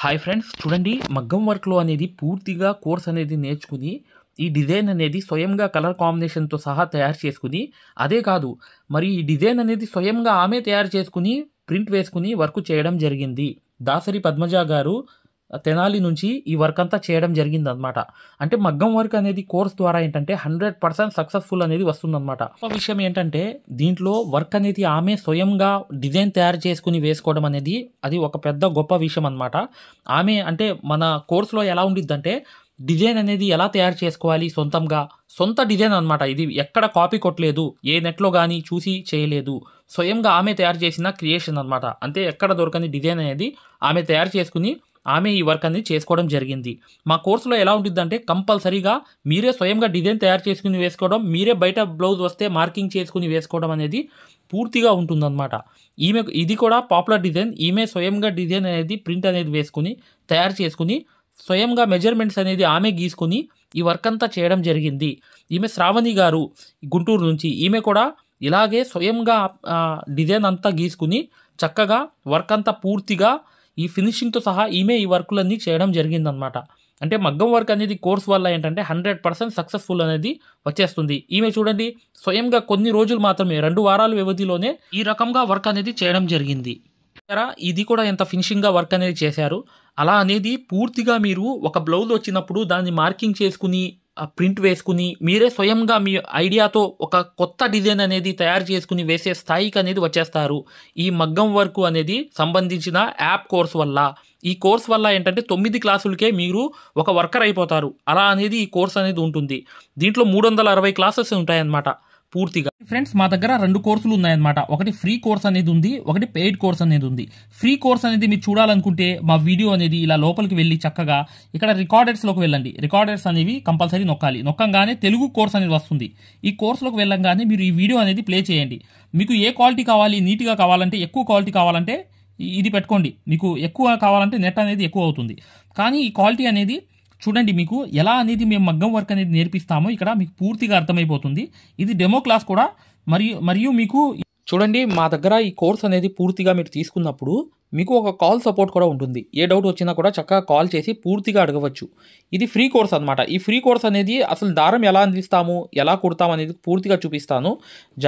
Hi friends, చూడండి మగ్గం వర్క్‌లో అనేది పూర్తిగా కోర్స్ అనేది నేర్చుకుని, ఈ డిజైన్ అనేది స్వయంగా కలర్ కాంబినేషన్‌తో సహా తయారు చేసుకొని, అదే కాదు మరి ఈ డిజైన్ అనేది స్వయంగా ఆమె తయారు చేసుకొని, ప్రింట్ వేసుకొని వర్క్ చేయడం జరిగింది. దాసరి పద్మజ గారు తెనాలి నుంచి ఈ వర్క్ అంతా చేయడం జరిగిందనమాట. అంటే మగ్గం వర్క్ అనేది కోర్స్ ద్వారా ఏంటంటే 100% సక్సెస్‌ఫుల్ అనేది వస్తుందనమాట. ఒక విషయం ఏంటంటే దీంట్లో వర్క్ అనేది ఆమె స్వయంగా డిజైన్ తయారు చేసుకొని వేసుకోవడం అనేది అది ఒక పెద్ద గొప్ప విషయం అనమాట. ఆమె అంటే మన కోర్స్‌లో ఎలా ఉండిద్దంటే డిజైన్ అనేది ఎలా తయారు చేసుకోవాలి సొంతంగా, సొంత డిజైన్ అనమాట. ఇది ఎక్కడ కాపీ కొట్టలేదు, ఏ నెట్‌లో గాని చూసి చేయలేదు. స్వయంగా ఆమె తయారు చేసిన క్రియేషన్ అనమాట. అంటే ఎక్కడ దొరకని డిజైన్ అనేది ఆమె తయారు చేసుకొని ఆమె ఈ వర్క్ అనేది చేసుకోవడం జరిగింది. మా కోర్సులో ఎలా ఉండిద్దంటే కంపల్సరీగా మీరే స్వయంగా డిజైన్ తయారు చేసుకొని వేసుకోవడం, మీరే బయట బ్లౌజ్ వస్తే మార్కింగ్ చేసుకొని వేసుకోవడం అనేది పూర్తిగా ఉంటుందన్నమాట. ఈమె ఇది కూడా పాపులర్ డిజైన్. ఈమె స్వయంగా డిజైన్ అనేది ప్రింట్ అనేది వేసుకొని తయారు చేసుకొని స్వయంగా మెజర్మెంట్స్ అనేది ఆమె గీసుకొని ఈ వర్క్ అంతా చేయడం జరిగింది. ఈమె శ్రావణి గారు గుంటూరు నుంచి. ఈమె కూడా ఇలాగే స్వయంగా డిజైన్ అంతా గీసుకుని చక్కగా వర్క్ అంతా పూర్తిగా ఈ ఫినిషింగ్‌తో సహా ఈమె ఈ వర్కులన్నీ చేయడం జరిగిందనమాట. అంటే మగ్గం వర్క్ అనేది కోర్స్ వల్ల ఏంటంటే 100% సక్సెస్‌ఫుల్ అనేది వచ్చేస్తుంది. ఈమె చూడండి స్వయంగా కొన్ని రోజులు మాత్రమే 2 వారాల వ్యవధిలోనే ఈ రకంగా వర్క్ అనేది చేయడం జరిగింది. ఇది కూడా ఎంత ఫినిషింగ్‌గా వర్క్ అనేది చేశారు. అలా అనేది పూర్తిగా మీరు ఒక బ్లౌజ్ వచ్చినప్పుడు దాన్ని మార్కింగ్ చేసుకుని ప్రింట్ వేసుకుని మీరే స్వయంగా మీ ఐడియాతో ఒక కొత్త డిజైన్ అనేది తయారు చేసుకుని వేసే స్థాయికి అనేది వచ్చేస్తారు. ఈ మగ్గం వర్క్ అనేది సంబంధించిన యాప్ కోర్స్ వల్ల. ఈ కోర్స్ వల్ల ఏంటంటే 9 క్లాసులకే మీరు ఒక వర్కర్ అయిపోతారు. అలా అనేది ఈ కోర్స్ అనేది ఉంటుంది. దీంట్లో 360 క్లాసెస్ ఉంటాయన్నమాట పూర్తిగా. ఫ్రెండ్స్, మా దగ్గర 2 కోర్సులు ఉన్నాయన్నమాట. ఒకటి ఫ్రీ కోర్స్ అనేది ఉంది, ఒకటి పెయిడ్ కోర్స్ అనేది ఉంది. ఫ్రీ కోర్స్ అనేది మీరు చూడాలనుకుంటే మా వీడియో అనేది ఇలా లోపలికి వెళ్ళి చక్కగా ఇక్కడ రికార్డర్స్లోకి వెళ్ళండి. రికార్డర్స్ అనేవి కంపల్సరీ నొక్కాలి. నొక్కంగానే తెలుగు కోర్స్ అనేది వస్తుంది. ఈ కోర్సులోకి వెళ్ళంగానే మీరు ఈ వీడియో అనేది ప్లే చేయండి. మీకు ఏ క్వాలిటీ కావాలి, నీట్గా కావాలంటే, ఎక్కువ క్వాలిటీ కావాలంటే ఇది పెట్టుకోండి. మీకు ఎక్కువ కావాలంటే నెట్ అనేది ఎక్కువ అవుతుంది. కానీ ఈ క్వాలిటీ అనేది చూడండి, మీకు ఎలా అనేది మేము మగ్గం వర్క్ అనేది నేర్పిస్తామో ఇక్కడ మీకు పూర్తిగా అర్థమైపోతుంది. ఇది డెమో క్లాస్ కూడా. మరియు మీకు చూడండి, మా దగ్గర ఈ కోర్స్ అనేది పూర్తిగా మీరు తీసుకున్నప్పుడు మీకు ఒక కాల్ సపోర్ట్ కూడా ఉంటుంది. ఏ డౌట్ వచ్చినా కూడా చక్కగా కాల్ చేసి పూర్తిగా అడగవచ్చు. ఇది ఫ్రీ కోర్స్ అనమాట. ఈ ఫ్రీ కోర్స్ అనేది అసలు దారం ఎలా అందిస్తాము, ఎలా కుడతాము అనేది పూర్తిగా చూపిస్తాను.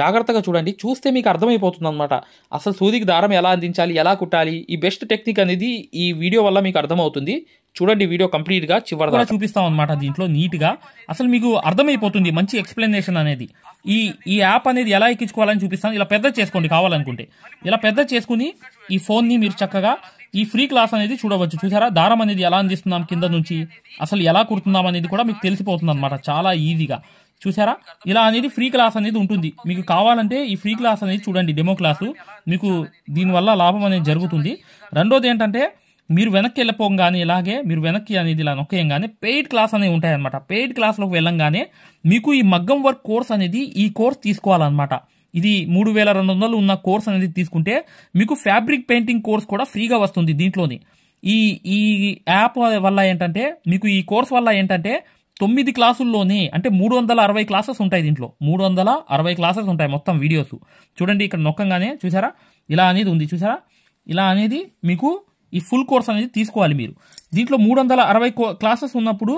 జాగ్రత్తగా చూడండి. చూస్తే మీకు అర్థమైపోతుంది అనమాట. అసలు సూదికి దారం ఎలా అందించాలి, ఎలా కుట్టాలి, ఈ బెస్ట్ టెక్నిక్ అనేది ఈ వీడియో వల్ల మీకు అర్థమవుతుంది. చూడండి, వీడియో కంప్లీట్గా చివరిగా చూపిస్తాం అనమాట. దీంట్లో నీట్గా అసలు మీకు అర్థమైపోతుంది. మంచి ఎక్స్ప్లెనేషన్ అనేది. ఈ యాప్ అనేది ఎలా ఎక్కించుకోవాలని చూపిస్తాను. ఇలా పెద్ద చేసుకోండి కావాలనుకుంటే. ఇలా పెద్ద చేసుకుని ఈ ఫోన్ని మీరు చక్కగా ఈ ఫ్రీ క్లాస్ అనేది చూడవచ్చు. చూసారా, దారం అనేది ఎలా అందిస్తున్నాం కింద నుంచి, అసలు ఎలా కుడుతున్నాం అనేది కూడా మీకు తెలిసిపోతుంది అనమాట చాలా ఈజీగా. చూసారా, ఇలా అనేది ఫ్రీ క్లాస్ అనేది ఉంటుంది. మీకు కావాలంటే ఈ ఫ్రీ క్లాస్ అనేది చూడండి, డెమో క్లాసు. మీకు దీనివల్ల లాభం అనేది జరుగుతుంది. రెండోది ఏంటంటే మీరు వెనక్కి వెళ్ళిపోగానే ఇలాగే మీరు వెనక్కి అనేది ఇలా నొక్కేయంగానే పెయిడ్ క్లాస్ అనేవి ఉంటాయన్నమాట. పెయిడ్ క్లాస్లోకి వెళ్ళంగానే మీకు ఈ మగ్గం వర్క్ కోర్స్ అనేది ఈ కోర్స్ తీసుకోవాలన్నమాట. ఇది 3200 ఉన్న కోర్స్ అనేది తీసుకుంటే మీకు ఫ్యాబ్రిక్ పెయింటింగ్ కోర్స్ కూడా ఫ్రీగా వస్తుంది దీంట్లోని. ఈ యాప్ వల్ల ఏంటంటే మీకు ఈ కోర్స్ వల్ల ఏంటంటే 9 క్లాసుల్లోనే అంటే 360 క్లాసెస్ ఉంటాయి. దీంట్లో 360 క్లాసెస్ ఉంటాయి మొత్తం వీడియోస్. చూడండి, ఇక్కడ నొక్కంగానే చూసారా ఇలా అనేది ఉంది. చూసారా, ఇలా అనేది మీకు ఈ ఫుల్ కోర్స్ అనేది తీసుకోవాలి మీరు. దీంట్లో 360 క్లాసెస్ ఉన్నప్పుడు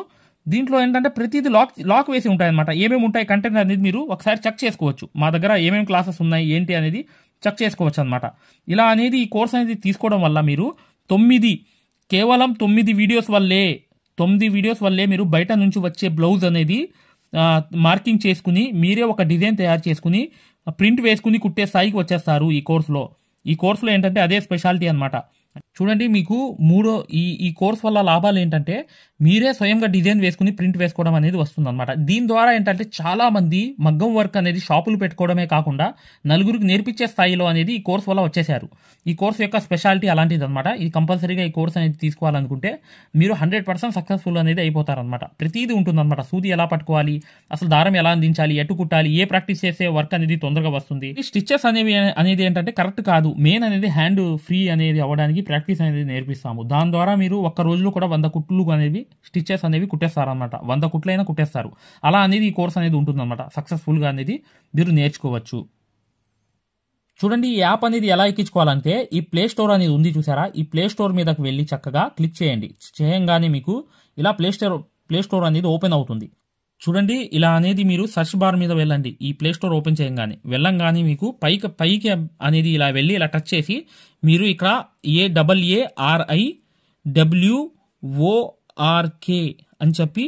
దీంట్లో ఏంటంటే ప్రతిదీ లాక్ వేసి ఉంటాయన్నమాట. ఏమేమి ఉంటాయి కంటెంట్ అనేది మీరు ఒకసారి చెక్ చేసుకోవచ్చు. మా దగ్గర ఏమేమి క్లాసెస్ ఉన్నాయి ఏంటి అనేది చెక్ చేసుకోవచ్చు అనమాట. ఇలా అనేది ఈ కోర్స్ అనేది తీసుకోవడం వల్ల మీరు కేవలం 9 వీడియోస్ వల్లే మీరు బయట నుంచి వచ్చే బ్లౌజ్ అనేది మార్కింగ్ చేసుకుని మీరే ఒక డిజైన్ తయారు చేసుకుని ప్రింట్ వేసుకుని కుట్టే స్థాయికి వచ్చేస్తారు ఈ కోర్సులో ఏంటంటే అదే స్పెషాలిటీ అనమాట. చూడండి, మీకు ఈ కోర్స్ వల్ల లాభాలు ఏంటంటే మీరే స్వయంగా డిజైన్ వేసుకుని ప్రింట్ వేసుకోవడం అనేది వస్తుంది అనమాట. దీని ద్వారా ఏంటంటే చాలా మంది మగ్గం వర్క్ అనేది షాపులు పెట్టుకోవడమే కాకుండా నలుగురికి నేర్పించే స్థాయిలో అనేది ఈ కోర్స్ వల్ల వచ్చేసారు. ఈ కోర్స్ యొక్క స్పెషాలిటీ అలాంటిది అనమాట. ఇది కంపల్సరీగా ఈ కోర్స్ అనేది తీసుకోవాలనుకుంటే మీరు 100% సక్సెస్ఫుల్ అనేది అయిపోతారనమాట. ప్రతిదీ ఉంటుందన్నమాట. సూది ఎలా పట్టుకోవాలి, అసలు దారం ఎలా అందించాలి, ఎటు కుట్టాలి, ఏ ప్రాక్టీస్ చేస్తే వర్క్ అనేది తొందరగా వస్తుంది. ఈ స్టిచెస్ అనేది ఏంటంటే కరెక్ట్ కాదు. మెయిన్ అనేది హ్యాండ్ ఫ్రీ అనేది అవ్వడానికి ప్రాక్టీస్ అనేది నేర్పిస్తాము. దాని ద్వారా మీరు ఒక్క రోజులో కూడా 100 కుట్లు అనేవి స్టిచెస్ అనేవి కుట్టేస్తారనమాట. 100 కుట్లైనా కుట్టేస్తారు. అలా అనేది ఈ కోర్స్ అనేది ఉంటుందన్నమాట. సక్సెస్ఫుల్గా అనేది మీరు నేర్చుకోవచ్చు. చూడండి ఈ యాప్ అనేది ఎలా ఎక్కించుకోవాలంటే ఈ ప్లే స్టోర్ అనేది ఉంది చూసారా, ఈ ప్లే స్టోర్ మీదకి వెళ్ళి చక్కగా క్లిక్ చేయండి. చేయంగానే మీకు ఇలా ప్లే స్టోర్ అనేది ఓపెన్ అవుతుంది. చూడండి ఇలా అనేది మీరు సెర్చ్ బార్ మీద వెళ్ళండి. ఈ ప్లే స్టోర్ ఓపెన్ చేయంగానే వెళ్ళంగానే మీకు పైకి అనేది ఇలా వెళ్ళి ఇలా టచ్ చేసి మీరు ఇక్కడ AARIWORK అని చెప్పి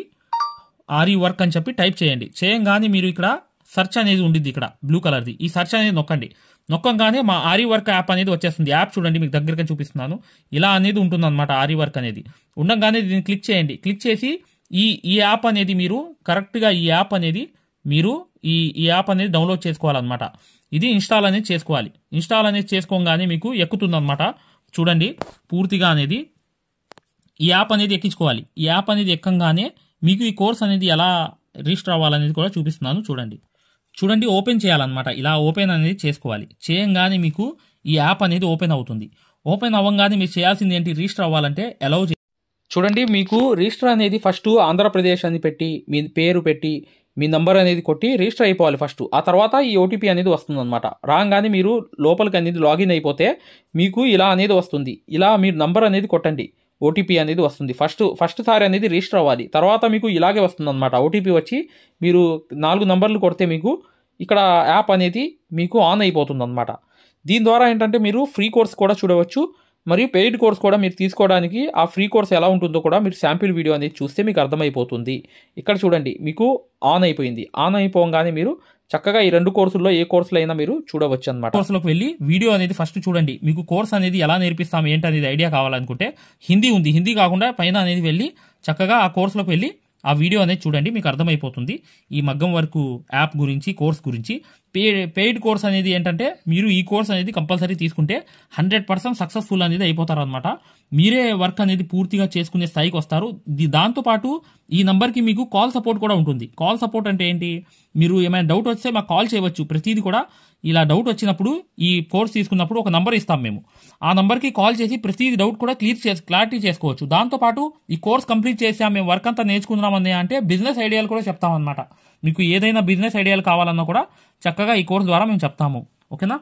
వర్క్ అని చెప్పి టైప్ చేయండి. చేయంగానే మీరు ఇక్కడ సెర్చ్ అనేది ఉండిద్ది, ఇక్కడ బ్లూ కలర్ది. ఈ సెర్చ్ అనేది నొక్కండి. నొక్కంగానే మా వర్క్ యాప్ అనేది వచ్చేస్తుంది. యాప్ చూడండి, మీకు దగ్గరగా చూపిస్తున్నాను. ఇలా అనేది ఉంటుంది అనమాట వర్క్ అనేది. ఉండగానే దీన్ని క్లిక్ చేయండి. క్లిక్ చేసి ఈ యాప్ అనేది మీరు కరెక్ట్గా ఈ యాప్ అనేది డౌన్లోడ్ చేసుకోవాలన్నమాట. ఇది ఇన్స్టాల్ అనేది చేసుకోవాలి. ఇన్స్టాల్ అనేది చేసుకోగానే మీకు ఎక్కుతుందన్నమాట. చూడండి పూర్తిగా అనేది ఈ యాప్ అనేది ఎక్కించుకోవాలి. ఈ యాప్ అనేది ఎక్కంగానే మీకు ఈ కోర్స్ అనేది ఎలా రిజిస్టర్ అవ్వాలనేది కూడా చూపిస్తున్నాను. చూడండి ఓపెన్ చేయాలన్నమాట. ఇలా ఓపెన్ అనేది చేసుకోవాలి. చేయంగానే మీకు ఈ యాప్ అనేది ఓపెన్ అవుతుంది. ఓపెన్ అవ్వగానే మీరు చేయాల్సింది ఏంటి, రిజిస్టర్ అవ్వాలంటే అలౌ చూడండి మీకు రిజిస్టర్ అనేది ఫస్ట్ ఆంధ్రప్రదేశ్ అని పెట్టి మీ పేరు పెట్టి మీ నంబర్ అనేది కొట్టి రిజిస్టర్ అయిపోవాలి ఫస్ట్. ఆ తర్వాత ఈ ఓటీపీ అనేది వస్తుంది అనమాట. రాగానే మీరు లోపలికి అనేది లాగిన్ అయిపోతే మీకు ఇలా అనేది వస్తుంది. ఇలా మీరు నంబర్ అనేది కొట్టండి, ఓటీపీ అనేది వస్తుంది. ఫస్ట్ సారి అనేది రిజిస్టర్ అవ్వాలి. తర్వాత మీకు ఇలాగే వస్తుంది అనమాట. ఓటీపీ వచ్చి మీరు 4 నంబర్లు కొడితే మీకు ఇక్కడ యాప్ అనేది మీకు ఆన్ అయిపోతుంది అనమాట. దీని ద్వారా ఏంటంటే మీరు ఫ్రీ కోర్స్ కూడా చూడవచ్చు, మరియు పెయిడ్ కోర్స్ కూడా మీరు తీసుకోవడానికి ఆ ఫ్రీ కోర్స్ ఎలా ఉంటుందో కూడా మీరు శాంపిల్ వీడియో అనేది చూస్తే మీకు అర్థమైపోతుంది. ఇక్కడ చూడండి మీకు ఆన్ అయిపోయింది. ఆన్ అయిపోగానే మీరు చక్కగా ఈ 2 కోర్సుల్లో ఏ కోర్సులో అయినా మీరు చూడవచ్చు అనమాట. కోర్సులోకి వెళ్ళి వీడియో అనేది ఫస్ట్ చూడండి. మీకు కోర్స్ అనేది ఎలా నేర్పిస్తాం ఏంటి అనేది ఐడియా కావాలనుకుంటే హిందీ ఉంది, హిందీ కాకుండా పైన అనేది వెళ్ళి చక్కగా ఆ కోర్సులోకి వెళ్ళి ఆ వీడియో అనేది చూడండి, మీకు అర్థమైపోతుంది ఈ మగ్గం వర్క్ యాప్ గురించి, కోర్స్ గురించి. పెయిడ్ కోర్స్ అనేది ఏంటంటే మీరు ఈ కోర్స్ అనేది కంపల్సరీ తీసుకుంటే 100% సక్సెస్ఫుల్ అనేది అయిపోతారు అనమాట. మీరే వర్క్ అనేది పూర్తిగా చేసుకునే స్థాయికి వస్తారు. దాంతోపాటు ఈ నంబర్కి మీకు కాల్ సపోర్ట్ కూడా ఉంటుంది. కాల్ సపోర్ట్ అంటే ఏంటి, మీరు ఏమైనా డౌట్ వస్తే మాకు కాల్ చేయవచ్చు. ప్రతిదీ కూడా ఇలా డౌట్ వచ్చినప్పుడు ఈ కోర్స్ తీసుకున్నప్పుడు ఒక నంబర్ ఇస్తాం మేము. ఆ నంబర్కి కాల్ చేసి ప్రతి డౌట్ కూడా క్లారిటీ చేసుకోవచ్చు. దాంతోపాటు ఈ కోర్స్ కంప్లీట్ చేసాం, మేము వర్క్ అంతా నేర్చుకుందామని అంటే బిజినెస్ ఐడియాలు కూడా చెప్తామన్నమాట. మీకు ఏదైనా బిజినెస్ ఐడియాలు కావాలన్నా కూడా చక్కగా ఈ కోర్స్ ద్వారా మేము చెప్తాము. ఓకేనా?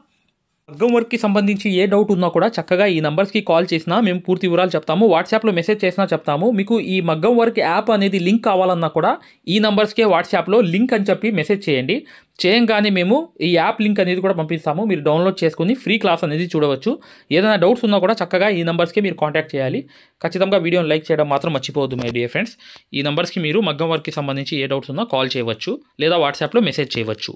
మగ్గం వర్క్కి సంబంధించి ఏ డౌట్ ఉన్నా కూడా చక్కగా ఈ నంబర్స్కి కాల్ చేసినా మేము పూర్తి వివరాలు చెప్తాము. వాట్సాప్లో మెసేజ్ చేసినా చెప్తాము. మీకు ఈ మగ్గం వర్క్ యాప్ అనేది లింక్ కావాలన్నా కూడా ఈ నంబర్స్కే వాట్సాప్లో లింక్ అని చెప్పి మెసేజ్ చేయండి. చేయంగానే మేము ఈ యాప్ లింక్ అనేది కూడా పంపిస్తాము. మీరు డౌన్లోడ్ చేసుకుని ఫ్రీ క్లాస్ అనేది చూడవచ్చు. ఏదైనా డౌట్స్ ఉన్నా కూడా చక్కగా ఈ నంబర్స్కి మీరు కాంటాక్ట్ చేయాలి. ఖచ్చితంగా వీడియోని లైక్ చేయడం మాత్రం మర్చిపోవద్దు మై డియర్ ఫ్రెండ్స్. ఈ నంబర్స్కి మీరు మగ్గం వర్క్కి సంబంధించి ఏ డౌట్స్ ఉన్నా కాల్ చేయవచ్చు లేదా వాట్సాప్లో మెసేజ్ చేయవచ్చు.